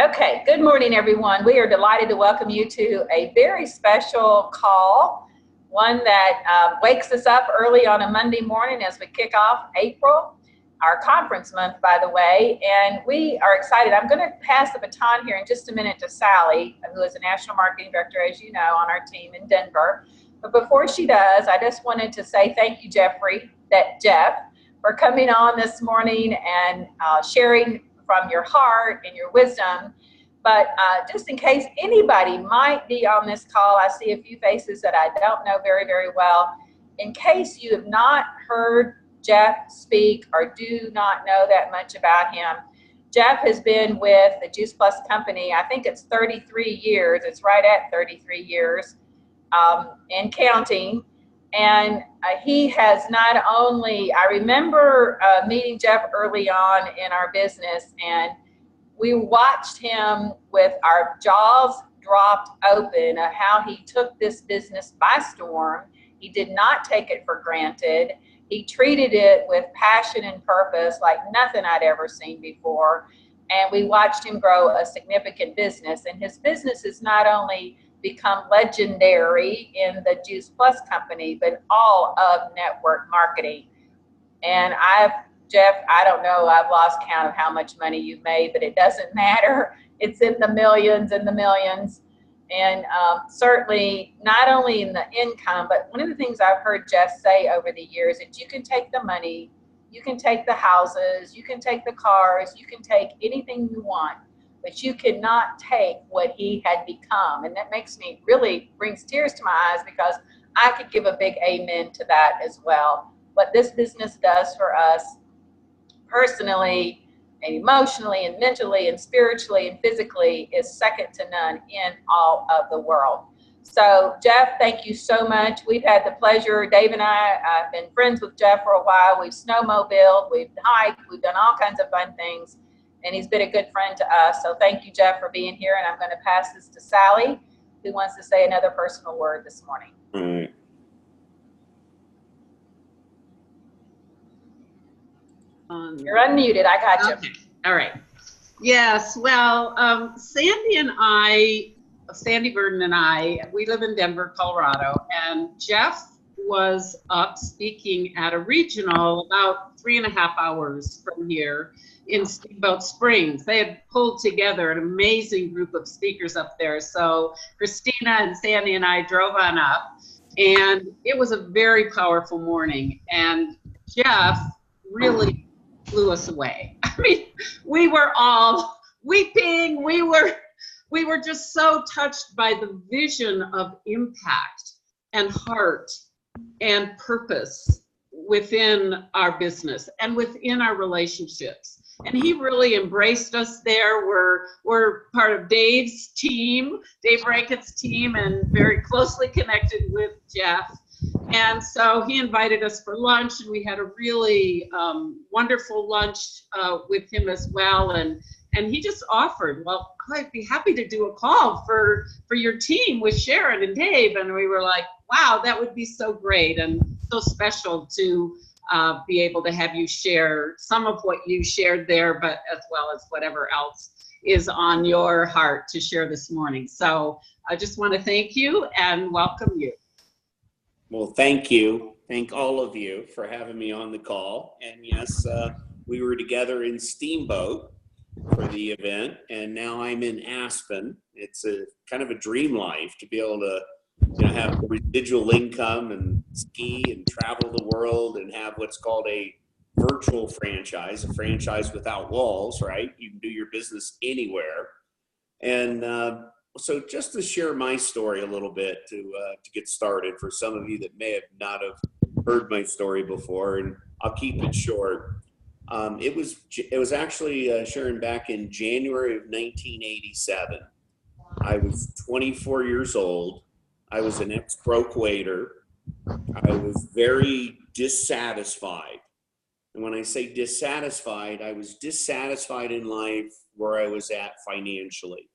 Okay, good morning, everyone. We are delighted to welcome you to a very special call, one that wakes us up early on a Monday morning as we kick off April, our conference month, by the way, and we are excited. I'm going to pass the baton here in just a minute to Sally, who is a National Marketing Director, as you know, on our team in Denver. But before she does, I just wanted to say thank you, Jeff, for coming on this morning and sharing from your heart and your wisdom. But just in case anybody might be on this call, I see a few faces that I don't know very, very well. In case you have not heard Jeff speak or do not know that much about him, Jeff has been with the JuicePlus Company, I think it's 33 years, it's right at 33 years and counting. And he has not only, I remember meeting Jeff early on in our business, and we watched him with our jaws dropped open of how he took this business by storm. He did not take it for granted. He treated it with passion and purpose like nothing I'd ever seen before. And we watched him grow a significant business. And his business has not only become legendary in the JuicePlus Company, but all of network marketing. And Jeff, I don't know, I've lost count of how much money you've made, but it doesn't matter. It's in the millions and the millions. And certainly not only in the income, but one of the things I've heard Jeff say over the years is that you can take the money, you can take the houses, you can take the cars, you can take anything you want, but you cannot take what he had become. And that really brings tears to my eyes, because I could give a big amen to that as well. What this business does for us personally and emotionally and mentally and spiritually and physically is second to none in all of the world. So Jeff, thank you so much. We've had the pleasure, Dave and I've been friends with Jeff for a while. We've snowmobiled, we've hiked, we've done all kinds of fun things, and he's been a good friend to us. So thank you, Jeff, for being here. And I'm going to pass this to Sally, who wants to say another personal word this morning. All right. You're unmuted. I got you. Okay. All right. Yes. Well, Sandy Burden and I, we live in Denver, Colorado, and Jeff was up speaking at a regional about 3.5 hours from here in Steamboat Springs. They had pulled together an amazing group of speakers up there. So Christina and Sandy and I drove on up, and it was a very powerful morning. And Jeff really blew us away. I mean, we were all weeping. We were just so touched by the vision of impact and heart and purpose within our business and within our relationships. And he really embraced us there. We're part of Dave's team, Dave Rankin's team, and very closely connected with Jeff. And so he invited us for lunch, and we had a really wonderful lunch with him as well. And he just offered, well, I'd be happy to do a call for your team with Sharon and Dave. And we were like, wow, that would be so great and so special to be able to have you share some of what you shared there, but as well as whatever else is on your heart to share this morning. So I just want to thank you and welcome you. Well, thank you. Thank all of you for having me on the call. And yes, we were together in Steamboat for the event, and now I'm in Aspen. It's a kind of a dream life to be able to have residual income and ski and travel the world and have what's called a virtual franchise, a franchise without walls, right? You can do your business anywhere. And so just to share my story a little bit to get started for some of you that may have not have heard my story before, and I'll keep it short. It was actually Sharon, back in January of 1987. I was 24 years old. I was an ex-broke waiter. I was very dissatisfied. And when I say dissatisfied, I was dissatisfied in life where I was at financially,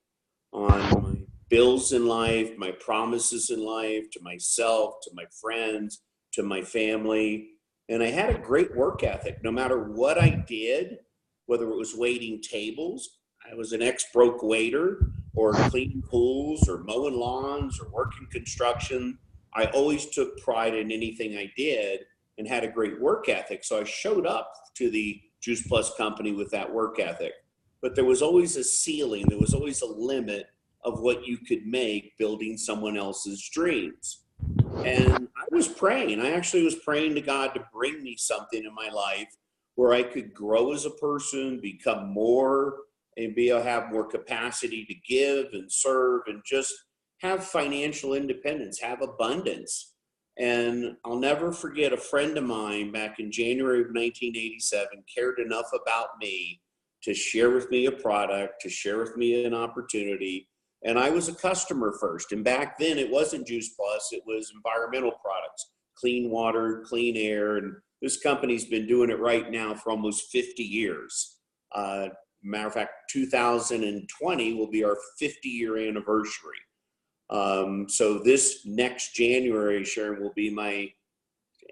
on my bills in life, my promises in life, to myself, to my friends, to my family. And I had a great work ethic. No matter what I did, whether it was waiting tables, I was an ex-broke waiter or cleaning pools or mowing lawns or working construction. I always took pride in anything I did and had a great work ethic. So I showed up to the JuicePlus Company with that work ethic. But there was always a ceiling. There was always a limit of what you could make building someone else's dreams. And I was praying. I actually was praying to God to bring me something in my life where I could grow as a person, become more, and be able to have more capacity to give and serve and just have financial independence, have abundance. And I'll never forget a friend of mine back in January of 1987 cared enough about me to share with me a product, to share with me an opportunity. And I was a customer first. And back then it wasn't JuicePlus, it was environmental products, clean water, clean air. And this company's been doing it right now for almost 50 years. Matter of fact, 2020 will be our 50-year anniversary. So this next January, Sharon, will be my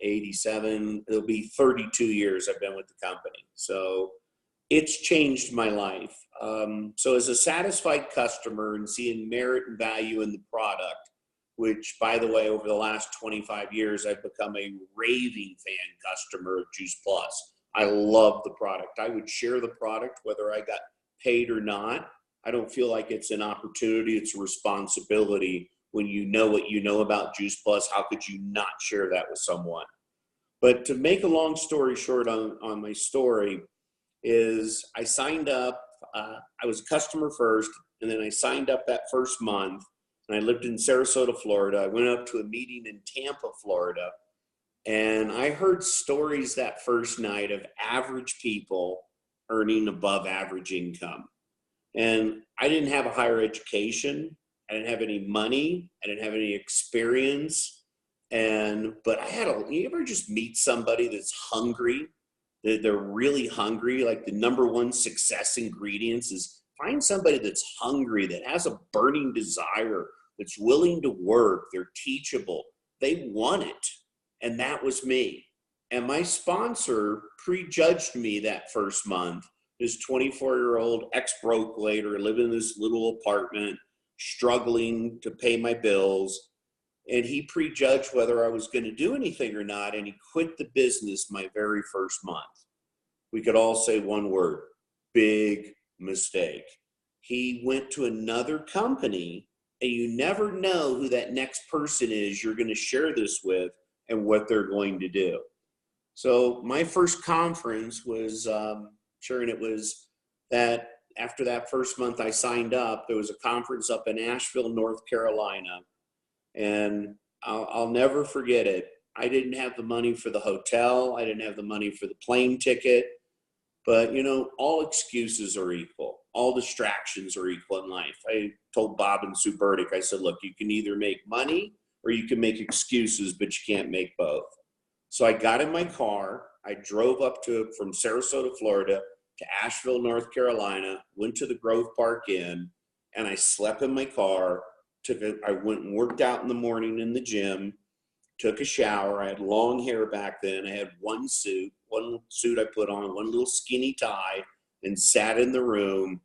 87. It'll be 32 years I've been with the company. So it's changed my life. So as a satisfied customer and seeing merit and value in the product, which, by the way, over the last 25 years, I've become a raving fan customer of JuicePlus. I love the product. I would share the product whether I got paid or not. I don't feel like it's an opportunity, it's a responsibility. When you know what you know about JuicePlus, how could you not share that with someone? But to make a long story short on my story is I signed up, I was a customer first, and then I signed up that first month, and I lived in Sarasota, Florida. I went up to a meeting in Tampa, Florida, and I heard stories that first night of average people earning above average income. And I didn't have a higher education. I didn't have any money. I didn't have any experience. But you ever just meet somebody that's hungry? They're really hungry. Like the number one success ingredients is find somebody that's hungry, that has a burning desire, that's willing to work. They're teachable. They want it. And that was me. And my sponsor prejudged me that first month. This 24-year-old ex-broke waiter living in this little apartment, struggling to pay my bills. And he prejudged whether I was going to do anything or not, and he quit the business my very first month. We could all say one word: big mistake. He went to another company, and you never know who that next person is you're going to share this with and what they're going to do. So my first conference was, Sharon, it was that after that first month I signed up, there was a conference up in Asheville, North Carolina. And I'll never forget it. I didn't have the money for the hotel. I didn't have the money for the plane ticket. But, you know, all excuses are equal. All distractions are equal in life. I told Bob and Sue Burdick, I said, look, you can either make money or you can make excuses, but you can't make both. So I got in my car. I drove up from Sarasota, Florida to Asheville, North Carolina, went to the Grove Park Inn, and I slept in my car. I went and worked out in the morning in the gym, took a shower. I had long hair back then. I had one suit I put on, one little skinny tie, and sat in the room,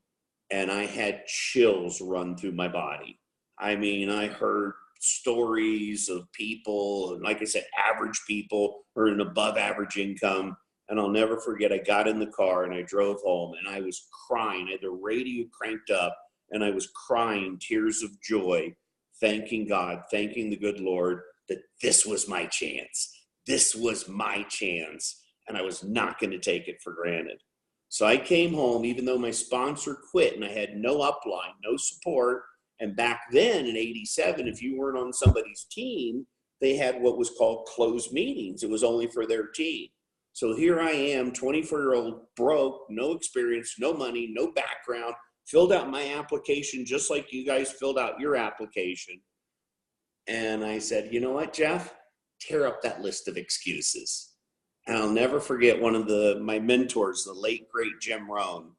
and I had chills run through my body. I mean, I heard stories of people, and like I said, average people earning above average income. And I'll never forget, I got in the car and I drove home, and I was crying. I had the radio cranked up, and I was crying tears of joy, thanking God, thanking the good Lord that this was my chance. This was my chance, and I was not going to take it for granted. So I came home, even though my sponsor quit and I had no upline, no support. And back then in 87, if you weren't on somebody's team, they had what was called closed meetings. It was only for their team. So here I am, 24-year-old, broke, no experience, no money, no background, filled out my application just like you guys filled out your application. And I said, you know what, Jeff? Tear up that list of excuses. And I'll never forget one of my mentors, the late, great Jim Rohn,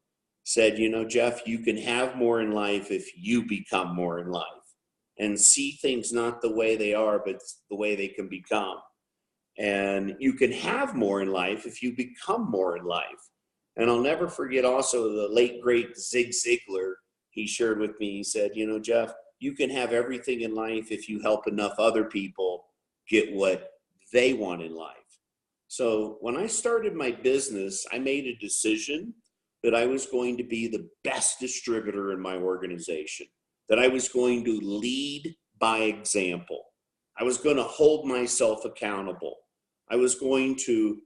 said, you know, Jeff, you can have more in life if you become more in life and see things not the way they are, but the way they can become. And you can have more in life if you become more in life. And I'll never forget also the late, great Zig Ziglar. He shared with me, he said, you know, Jeff, you can have everything in life if you help enough other people get what they want in life. So when I started my business, I made a decision that I was going to be the best distributor in my organization, that I was going to lead by example. I was going to hold myself accountable. I was going to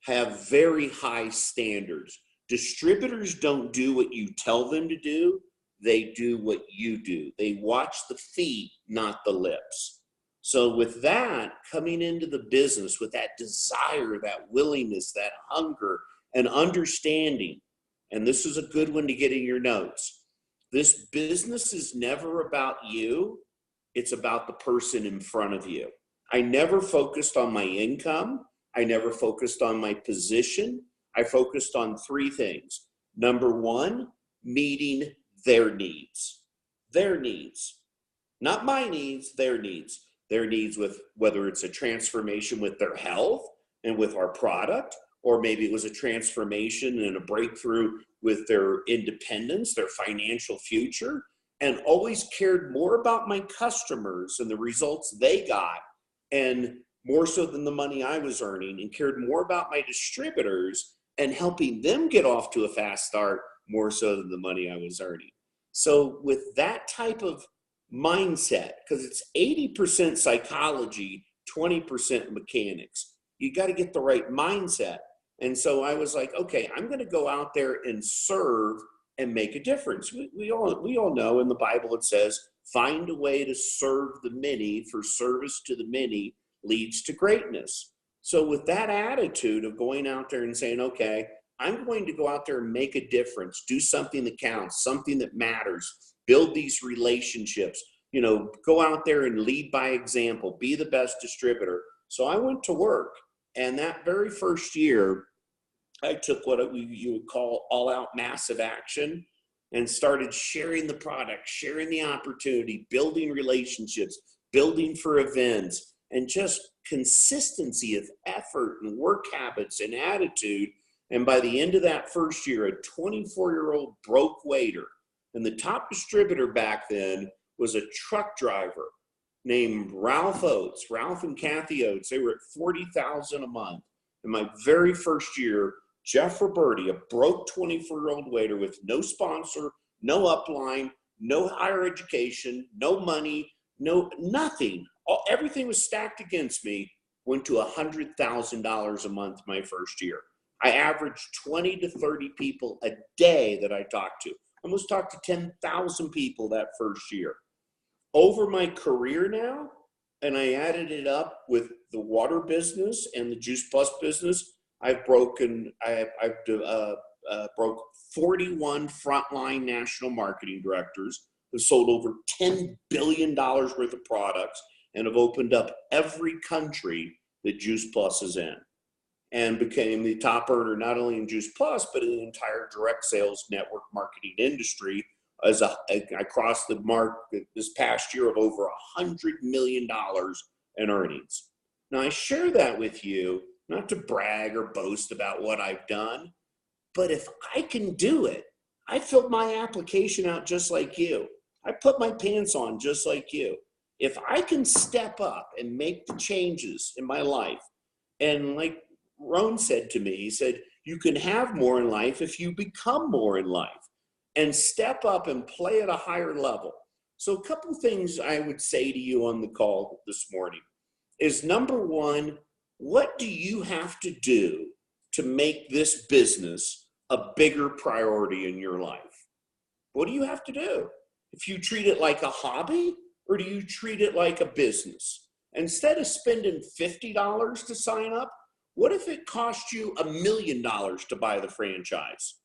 have very high standards. Distributors don't do what you tell them to do. They do what you do. They watch the feet, not the lips. So with that, coming into the business with that desire, that willingness, that hunger, and understanding, and this is a good one to get in your notes. This business is never about you. It's about the person in front of you. I never focused on my income. I never focused on my position. I focused on three things. Number one, meeting their needs. Their needs. Not my needs, their needs. Their needs with whether it's a transformation with their health and with our product, or maybe it was a transformation and a breakthrough with their independence, their financial future, and always cared more about my customers and the results they got, and more so than the money I was earning, and cared more about my distributors and helping them get off to a fast start more so than the money I was earning. So with that type of mindset, because it's 80% psychology, 20% mechanics, you got to get the right mindset. And so I was like, okay, I'm going to go out there and serve and make a difference. We all know in the Bible it says, find a way to serve the many, for service to the many leads to greatness. So with that attitude of going out there and saying, okay, I'm going to go out there and make a difference, do something that counts, something that matters, build these relationships, you know, go out there and lead by example, be the best distributor. So I went to work, and that very first year, I took what you would call all out massive action and started sharing the product, sharing the opportunity, building relationships, building for events, and just consistency of effort and work habits and attitude. And by the end of that first year, a 24-year-old broke waiter, and the top distributor back then was a truck driver named Ralph Oates, Ralph and Kathy Oates. They were at $40,000 a month. In my very first year, Jeff Roberti, a broke 24-year-old waiter with no sponsor, no upline, no higher education, no money, nothing. Everything was stacked against me, went to $100,000 a month my first year. I averaged 20 to 30 people a day that I talked to. Almost talked to 10,000 people that first year. Over my career now, and I added it up with the water business and the JuicePlus business, I've broke 41 frontline national marketing directors who sold over $10 billion worth of products and have opened up every country that JuicePlus is in, and became the top earner not only in JuicePlus, but in the entire direct sales network marketing industry. I crossed the mark this past year of over $100 million in earnings. Now, I share that with you, not to brag or boast about what I've done, but if I can do it, I filled my application out just like you. I put my pants on just like you. If I can step up and make the changes in my life, and like Ron said to me, he said, you can have more in life if you become more in life and step up and play at a higher level. So a couple of things I would say to you on the call this morning is, number one, what do you have to do to make this business a bigger priority in your life? What do you have to do? If you treat it like a hobby, or do you treat it like a business? Instead of spending $50 to sign up, what if it cost you $1 million to buy the franchise?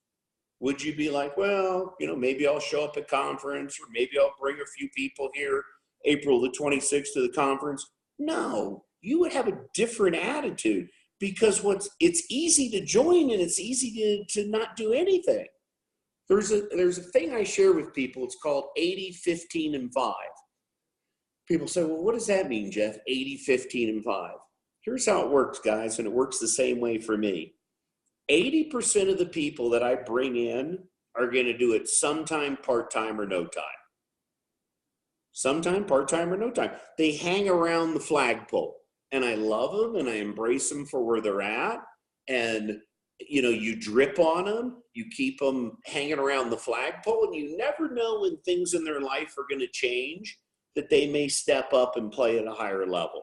Would you be like, well, maybe I'll show up at conference, or maybe I'll bring a few people here April the 26th to the conference? No, you would have a different attitude, because it's easy to join and it's easy to not do anything. There's a thing I share with people. It's called 80, 15, and 5. People say, well, what does that mean, Jeff? 80, 15, and 5. Here's how it works, guys, and it works the same way for me. 80% of the people that I bring in are going to do it sometime, part-time, or no time. Sometime, part-time, or no time. They hang around the flagpole, and I love them and I embrace them for where they're at. And, you know, you drip on them, you keep them hanging around the flagpole, and you never know when things in their life are going to change, that they may step up and play at a higher level.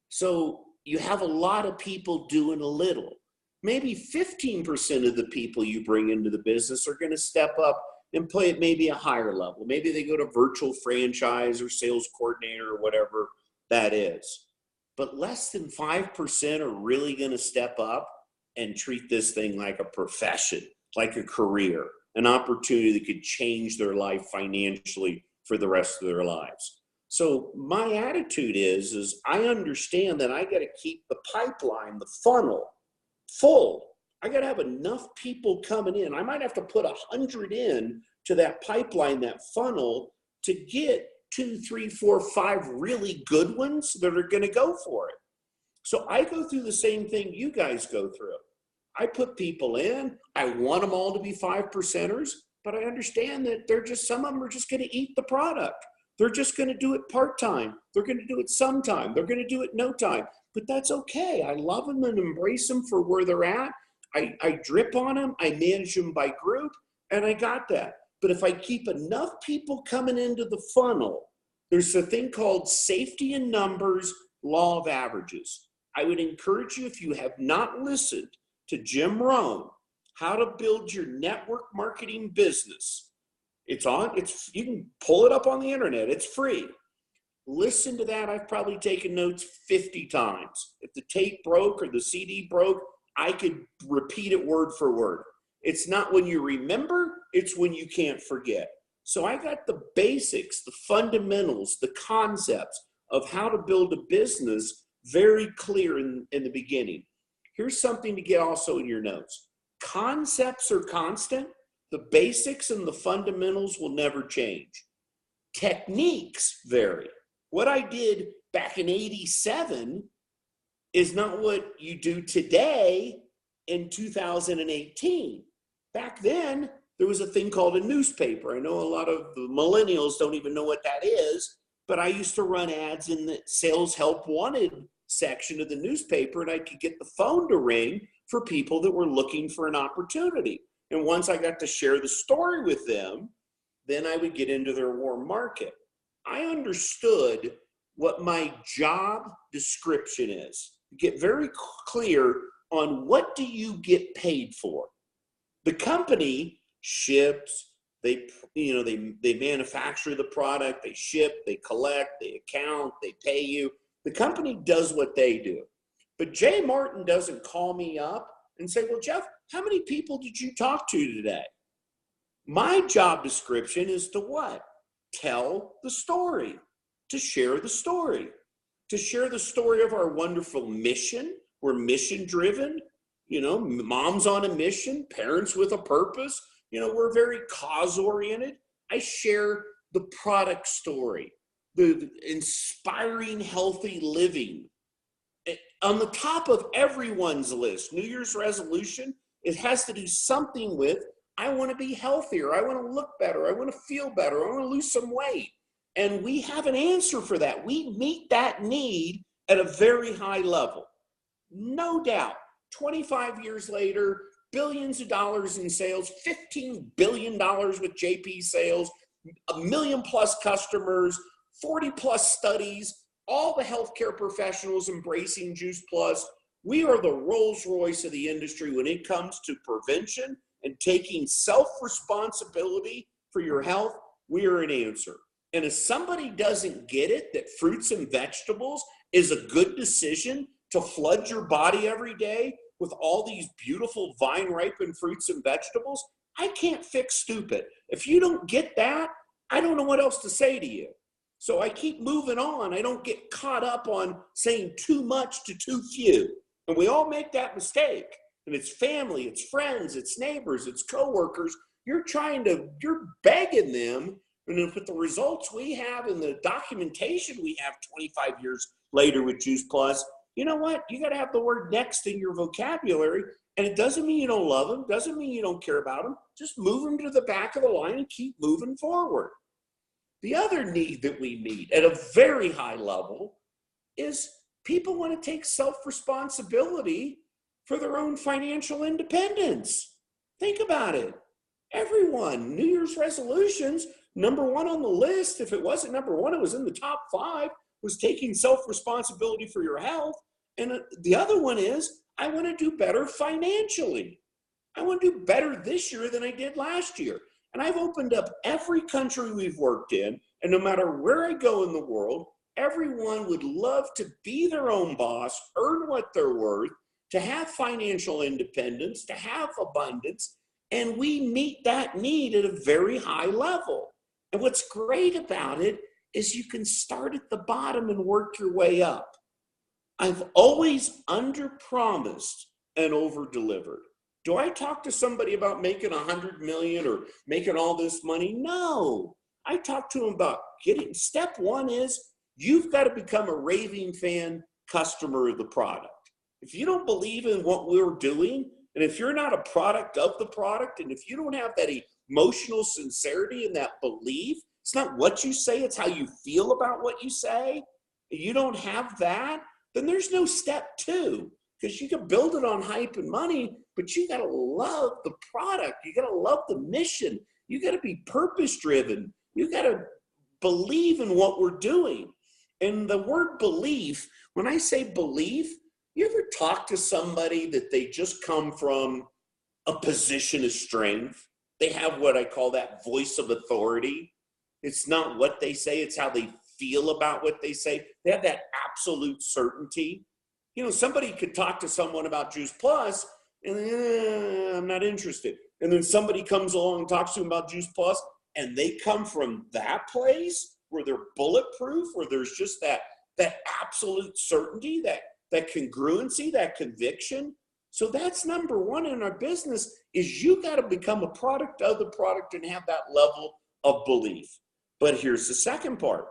So you have a lot of people doing a little. Maybe 15% of the people you bring into the business are going to step up and play at maybe a higher level. Maybe they go to virtual franchise or sales coordinator or whatever that is. But less than 5% are really going to step up and treat this thing like a profession, like a career, an opportunity that could change their life financially for the rest of their lives. So my attitude is I understand that I got to keep the pipeline, the funnel full. I got to have enough people coming in. I might have to put 100 in to that pipeline, that funnel, to get 2, 3, 4, 5 really good ones that are going to go for it. So I go through the same thing you guys go through. I put people in. I want them all to be 5%ers, but I understand that some of them are just going to eat the product. They're just going to do it part-time. They're going to do it sometime. They're going to do it no time. But that's okay. I love them and embrace them for where they're at. I drip on them. I manage them by group, and I got that. But if I keep enough people coming into the funnel, there's a thing called safety in numbers, law of averages. I would encourage you, if you have not listened to Jim Rohn, How to Build Your Network Marketing Business. You can pull it up on the internet. It's free. Listen to that. I've probably taken notes 50 times. If the tape broke or the CD broke, I could repeat it word for word. It's not when you remember, it's when you can't forget. So I got the basics, the fundamentals, the concepts of how to build a business very clear in the beginning. Here's something to get also in your notes. Concepts are constant. The basics and the fundamentals will never change. Techniques vary. What I did back in '87 is not what you do today in 2018. Back then, there was a thing called a newspaper. I know a lot of the millennials don't even know what that is, but I used to run ads in the sales help wanted section of the newspaper, and I could get the phone to ring for people that were looking for an opportunity. And once I got to share the story with them, then I would get into their warm market. I understood what my job description is. Get very clear on what do you get paid for. The company ships, they manufacture the product, they ship, they collect, they account, they pay you. The company does what they do. But Jay Martin doesn't call me up and say, well, Jeff, how many people did you talk to today? My job description is to what? Tell the story, to share the story, to share the story of our wonderful mission. We're mission driven, moms on a mission, parents with a purpose. We're very cause oriented. I share the product story, the inspiring, healthy living. On the top of everyone's list, New Year's resolution, it has to do something with, I want to be healthier. I want to look better. I want to feel better. I want to lose some weight. And we have an answer for that. We meet that need at a very high level. No doubt, 25 years later, billions of dollars in sales, $15 billion with JP sales, 1 million plus customers, 40 plus studies, all the healthcare professionals embracing JuicePlus. We are the Rolls Royce of the industry when it comes to prevention and taking self-responsibility for your health. We are an answer. And if somebody doesn't get it, that fruits and vegetables is a good decision to flood your body every day with all these beautiful vine-ripened fruits and vegetables, I can't fix stupid. If you don't get that, I don't know what else to say to you. So I keep moving on. I don't get caught up on saying too much to too few. And we all make that mistake. And it's family, it's friends, it's neighbors, it's coworkers. You're begging them. And with the results we have and the documentation we have 25 years later with JuicePlus, you know what? You got to have the word next in your vocabulary. And it doesn't mean you don't love them, doesn't mean you don't care about them. Just move them to the back of the line and keep moving forward. The other need that we meet at a very high level is people want to take self-responsibility for their own financial independence. Think about it. Everyone, New Year's resolutions, number one on the list, if it wasn't number one, it was in the top 5, was taking self-responsibility for your health. And the other one is, I want to do better financially. I want to do better this year than I did last year. And I've opened up every country we've worked in, and no matter where I go in the world, everyone would love to be their own boss, earn what they're worth, to have financial independence, to have abundance, and we meet that need at a very high level. And what's great about it is you can start at the bottom and work your way up. I've always under-promised and over-delivered. Do I talk to somebody about making 100 million or making all this money? No. I talk to them about step one is you've got to become a raving fan customer of the product. If you don't believe in what we're doing, and if you're not a product of the product, and if you don't have that emotional sincerity and that belief, it's not what you say, it's how you feel about what you say. If you don't have that, then there's no step 2, because you can build it on hype and money, but you got to love the product. You got to love the mission. You got to be purpose driven. You got to believe in what we're doing. And the word belief, when I say belief, you ever talk to somebody that they just come from a position of strength? They have what I call that voice of authority. It's not what they say, it's how they feel about what they say. They have that absolute certainty. You know, somebody could talk to someone about JuicePlus and I'm not interested. And then somebody comes along and talks to them about JuicePlus and they come from that place where they're bulletproof, where there's just that absolute certainty, that congruency, that conviction. So that's number one in our business is you got to become a product of the product and have that level of belief. But here's the second part.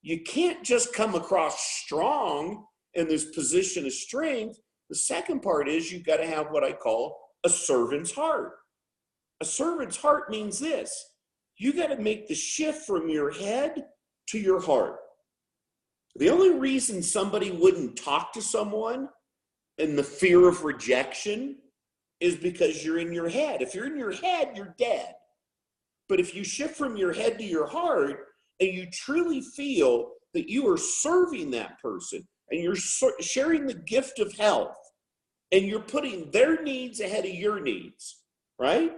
You can't just come across strong in this position of strength. The second part is you got to have what I call a servant's heart. A servant's heart means this. You got to make the shift from your head to your heart. The only reason somebody wouldn't talk to someone in the fear of rejection is because you're in your head. If you're in your head, you're dead. But if you shift from your head to your heart and you truly feel that you are serving that person and you're sharing the gift of health and you're putting their needs ahead of your needs, right?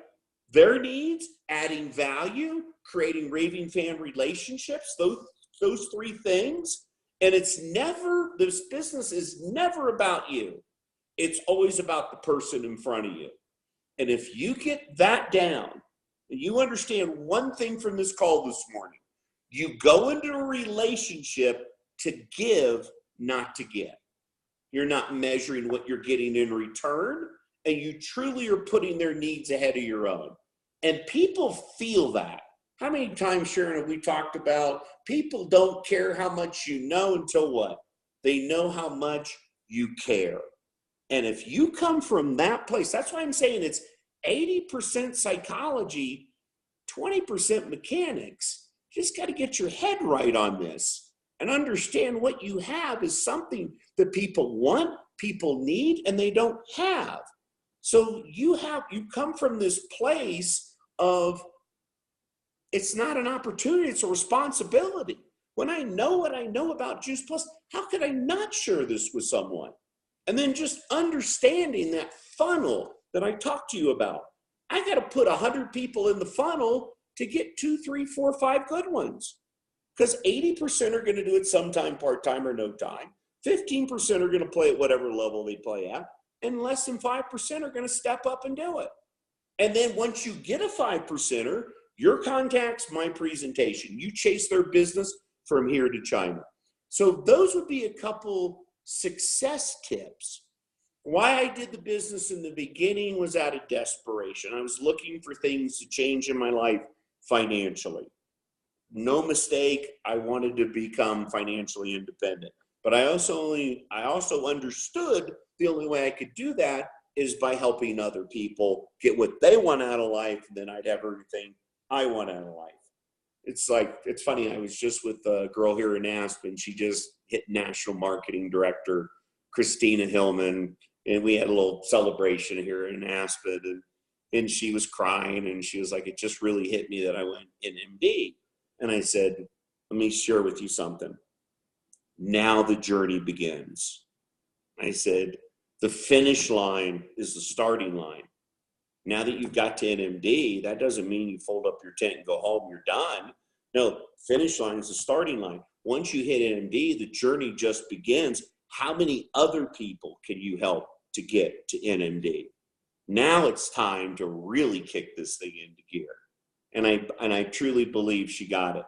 Their needs, adding value, creating raving fan relationships, those 3 things. And this business is never about you. It's always about the person in front of you. And if you get that down, and you understand one thing from this call this morning, you go into a relationship to give, not to get. You're not measuring what you're getting in return, and you truly are putting their needs ahead of your own. And people feel that. How many times, Sharon, have we talked about people don't care how much you know until what? They know how much you care. And if you come from that place, that's why I'm saying it's 80% psychology, 20% mechanics. You just got to get your head right on this and understand what you have is something that people want, people need, and they don't have. So you come from this place of it's not an opportunity, it's a responsibility. When I know what I know about JuicePlus, how could I not share this with someone? And then just understanding that funnel that I talked to you about. I got to put 100 people in the funnel to get 2, 3, 4, 5 good ones. Because 80% are going to do it sometime part-time or no time. 15% are going to play at whatever level they play at. And less than 5% are going to step up and do it. And then once you get a 5%er, your contacts, my presentation. You chase their business from here to China. So those would be a couple success tips. Why I did the business in the beginning was out of desperation. I was looking for things to change in my life financially. No mistake, I wanted to become financially independent. But I also understood the only way I could do that is by helping other people get what they want out of life, and then I'd have everything I want out of life. It's like, it's funny, I was just with a girl here in Aspen. She just hit National Marketing Director, Christina Hillman, and we had a little celebration here in Aspen, and she was crying, and she was like, it just really hit me that I went in MD. And I said, let me share with you something. Now the journey begins. I said, the finish line is the starting line. Now that you've got to NMD, that doesn't mean you fold up your tent and go home, you're done. No, finish line is the starting line. Once you hit NMD, the journey just begins. How many other people can you help to get to NMD? Now it's time to really kick this thing into gear. And I truly believe she got it.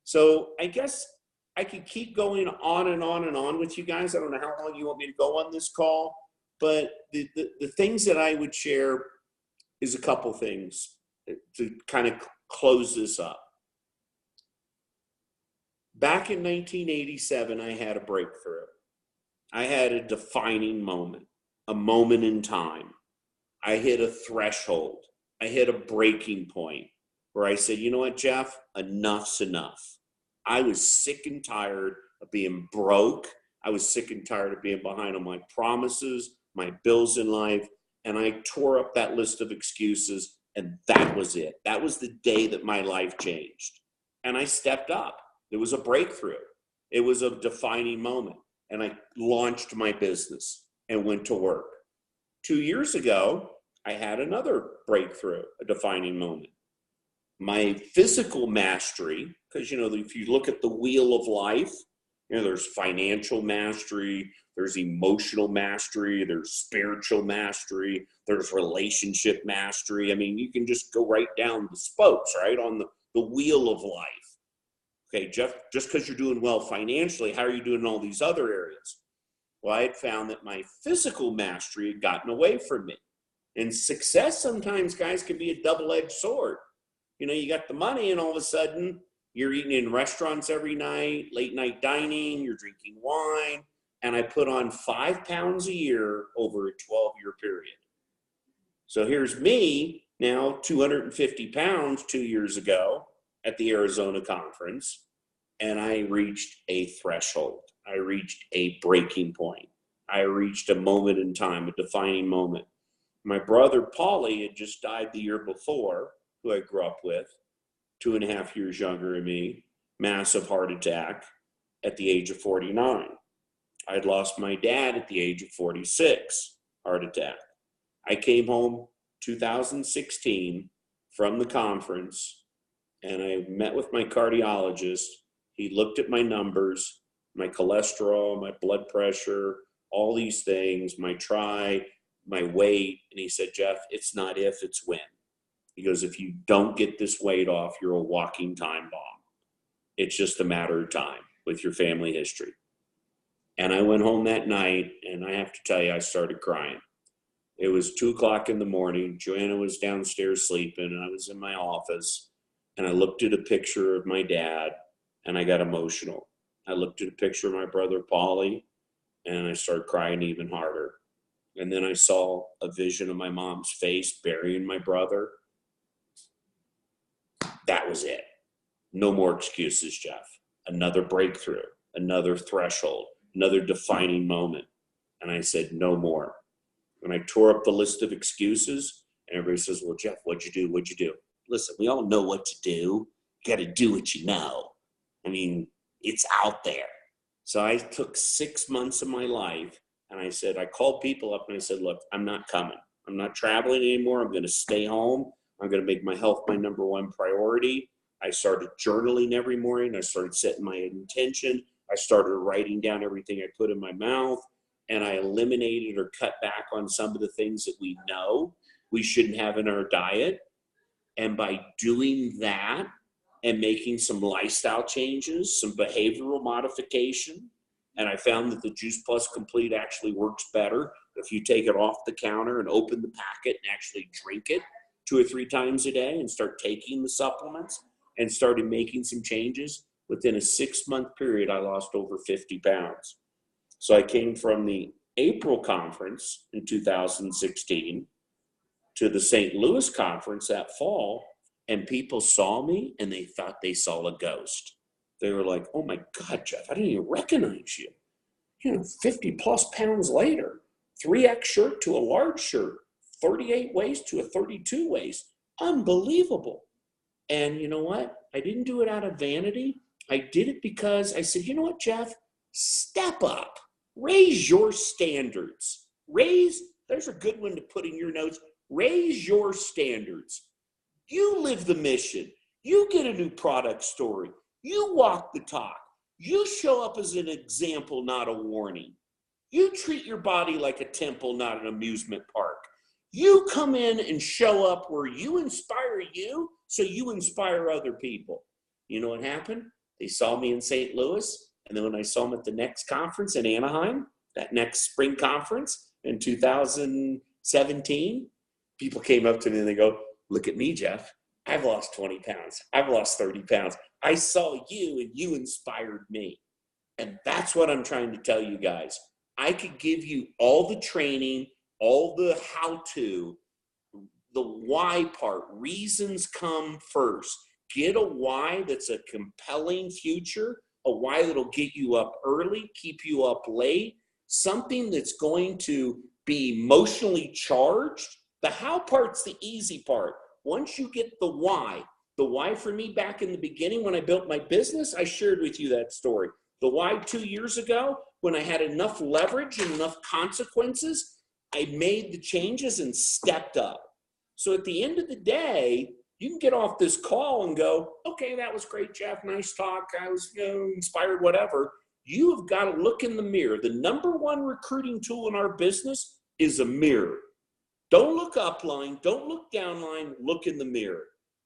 So I guess I could keep going on and on and on with you guys. I don't know how long you want me to go on this call, but the things that I would share is a couple things to kind of close this up. Back in 1987, I had a breakthrough. I had a defining moment, a moment in time. I hit a threshold. I hit a breaking point where I said, you know what, Jeff, enough's enough. I was sick and tired of being broke. I was sick and tired of being behind on my promises, my bills in life. And I tore up that list of excuses, and that was it. That was the day that my life changed. And I stepped up. It was a breakthrough. It was a defining moment. And I launched my business and went to work. 2 years ago, I had another breakthrough, a defining moment. My physical mastery, because, you know, if you look at the wheel of life, you know, there's financial mastery, there's emotional mastery, there's spiritual mastery, there's relationship mastery. I mean, you can just go right down the spokes, right, on the wheel of life. Okay, Jeff, just because you're doing well financially, how are you doing in all these other areas? Well, I had found that my physical mastery had gotten away from me. And success sometimes, guys, can be a double-edged sword. You know, you got the money, and all of a sudden, you're eating in restaurants every night, late night dining, you're drinking wine. And I put on 5 pounds a year over a 12-year period. So here's me now, 250 pounds 2 years ago at the Arizona conference, and I reached a threshold. I reached a breaking point. I reached a moment in time, a defining moment. My brother, Paulie, had just died the year before, who I grew up with, 2.5 years younger than me, massive heart attack at the age of 49. I had lost my dad at the age of 46, heart attack. I came home 2016 from the conference, and I met with my cardiologist. He looked at my numbers, my cholesterol, my blood pressure, all these things, my my weight, and he said, Jeff, it's not if, it's when. He goes, if you don't get this weight off, you're a walking time bomb. It's just a matter of time with your family history. And I went home that night, and I have to tell you, I started crying. It was 2:00 in the morning. Joanna was downstairs sleeping, and I was in my office, and I looked at a picture of my dad, and I got emotional. I looked at a picture of my brother, Paulie, and I started crying even harder. And then I saw a vision of my mom's face burying my brother. That was it. No more excuses, Jeff. Another breakthrough, another threshold, another defining moment. And I said, no more. And I tore up the list of excuses, and everybody says, well, Jeff, what'd you do? What'd you do? Listen, we all know what to do. You got to do what you know. I mean, it's out there. So I took 6 months of my life, and I said, I called people up and I said, look, I'm not coming. I'm not traveling anymore. I'm going to stay home. I'm going to make my health my number one priority. I started journaling every morning. I started setting my intention. I started writing down everything I put in my mouth, and I eliminated or cut back on some of the things that we know we shouldn't have in our diet. And by doing that and making some lifestyle changes, some behavioral modification, and I found that the JuicePlus Complete actually works better if you take it off the counter and open the packet and actually drink it 2 or 3 times a day and start taking the supplements, and started making some changes. Within a 6-month period, I lost over 50 pounds. So I came from the April conference in 2016 to the St. Louis conference that fall, and people saw me and they thought they saw a ghost. They were like, oh my God, Jeff, I didn't even recognize you. 50 plus pounds later, 3X shirt to a large shirt, 38 waist to a 32 waist. Unbelievable. And you know what? I didn't do it out of vanity. I did it because I said, you know what, Jeff? Step up. Raise your standards. There's a good one to put in your notes. Raise your standards. You live the mission. You get a new product story. You walk the talk. You show up as an example, not a warning. You treat your body like a temple, not an amusement park. You come in and show up where you inspire you, so you inspire other people. You know what happened? They saw me in St. Louis, and then when I saw them at the next conference in Anaheim, that next spring conference in 2017, people came up to me and they go, look at me, Jeff. I've lost 20 pounds. I've lost 30 pounds. I saw you and you inspired me. And that's what I'm trying to tell you guys. I could give you all the training, all the how-to, the why part. Reasons come first. Get a why that's a compelling future, a why that'll get you up early, keep you up late, something that's going to be emotionally charged. The how part's the easy part. Once you get the why for me back in the beginning when I built my business, I shared with you that story. The why 2 years ago, when I had enough leverage and enough consequences, I made the changes and stepped up. So at the end of the day, you can get off this call and go, okay, that was great, Jeff. Nice talk. I was inspired, whatever. You have got to look in the mirror. The number one recruiting tool in our business is a mirror. Don't look upline. Don't look downline. Look in the mirror.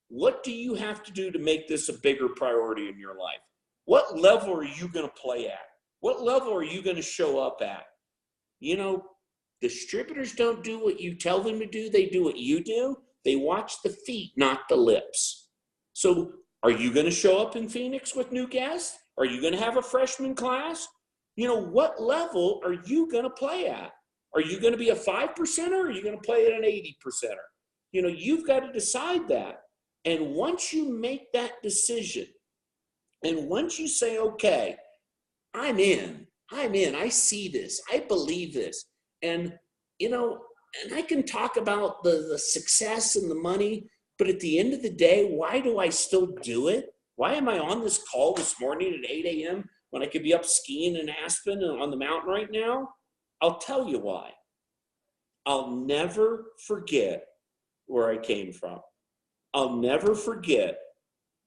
What do you have to do to make this a bigger priority in your life? What level are you going to play at? What level are you going to show up at? Distributors don't do what you tell them to do. They do what you do. They watch the feet, not the lips. So are you going to show up in Phoenix with new guests? Are you going to have a freshman class? What level are you going to play at? Are you going to be a 5%er or are you going to play at an 80%er? You've got to decide that. And once you make that decision, and once you say, okay, I'm in, I see this, I believe this. And, and I can talk about the success and the money, but at the end of the day, why do I still do it? Why am I on this call this morning at 8 a.m. when I could be up skiing in Aspen and on the mountain right now? I'll tell you why. I'll never forget where I came from. I'll never forget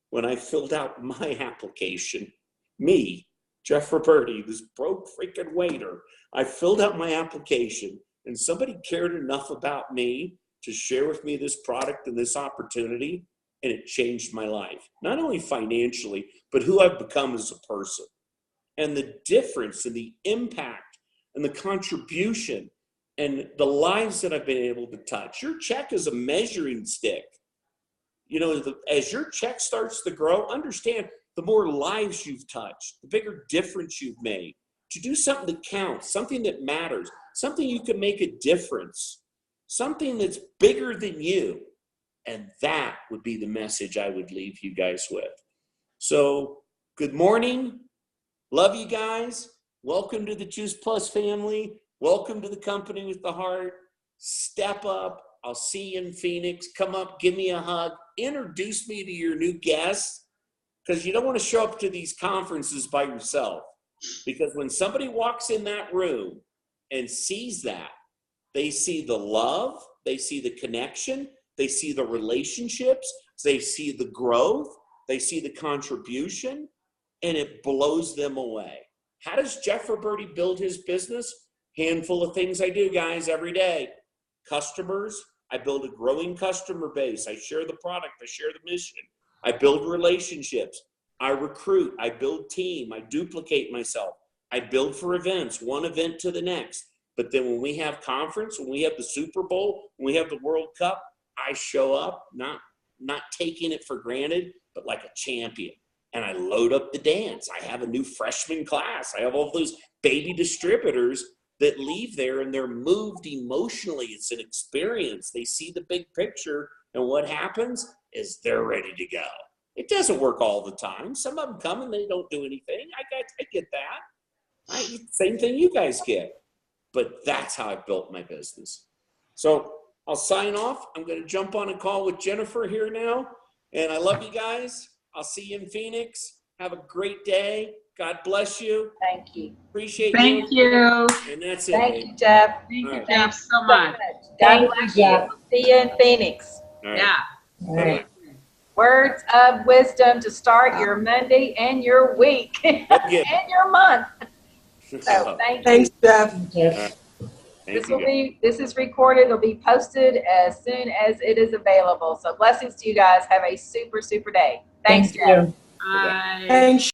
when I filled out my application. Me, Jeff Roberti, this broke freaking waiter. I filled out my application and somebody cared enough about me to share with me this product and this opportunity, and it changed my life. Not only financially, but who I've become as a person. And the difference and the impact and the contribution and the lives that I've been able to touch. Your check is a measuring stick. As your check starts to grow, understand the more lives you've touched, the bigger difference you've made. To do something that counts, something that matters, something you can make a difference, something that's bigger than you. And that would be the message I would leave you guys with. So, good morning. Love you guys. Welcome to the JuicePlus family. Welcome to the company with the heart. Step up. I'll see you in Phoenix. Come up, give me a hug. Introduce me to your new guests, because you don't want to show up to these conferences by yourself. Because when somebody walks in that room and sees that, they see the love, they see the connection, they see the relationships, they see the growth, they see the contribution, and it blows them away. How does Jeff Roberti build his business? Handful of things I do, guys, every day. Customers, I build a growing customer base. I share the product, I share the mission. I build relationships. I recruit, I build team, I duplicate myself. I build for events, one event to the next. But then when we have conference, when we have the Super Bowl, when we have the World Cup, I show up, not taking it for granted, but like a champion. And I load up the dance. I have a new freshman class. I have all those baby distributors that leave there and they're moved emotionally. It's an experience. They see the big picture, and what happens is they're ready to go. It doesn't work all the time. Some of them come and they don't do anything. I get that. Same thing you guys get. But that's how I built my business. So I'll sign off. I'm going to jump on a call with Jennifer here now. And I love you guys. I'll see you in Phoenix. Have a great day. God bless you. Thank you. Appreciate Thank you. And that's it. Thank you, Jeff. Thank you, All right. Jeff, so much. God bless you. See you in Phoenix. All right. Yeah. All right. Words of wisdom to start your Monday and your week and your month. So thank you. Thanks, Jeff. This is recorded. It'll be posted as soon as it is available. So blessings to you guys. Have a super, super day. Thanks, Jeff. You. Bye. Thanks.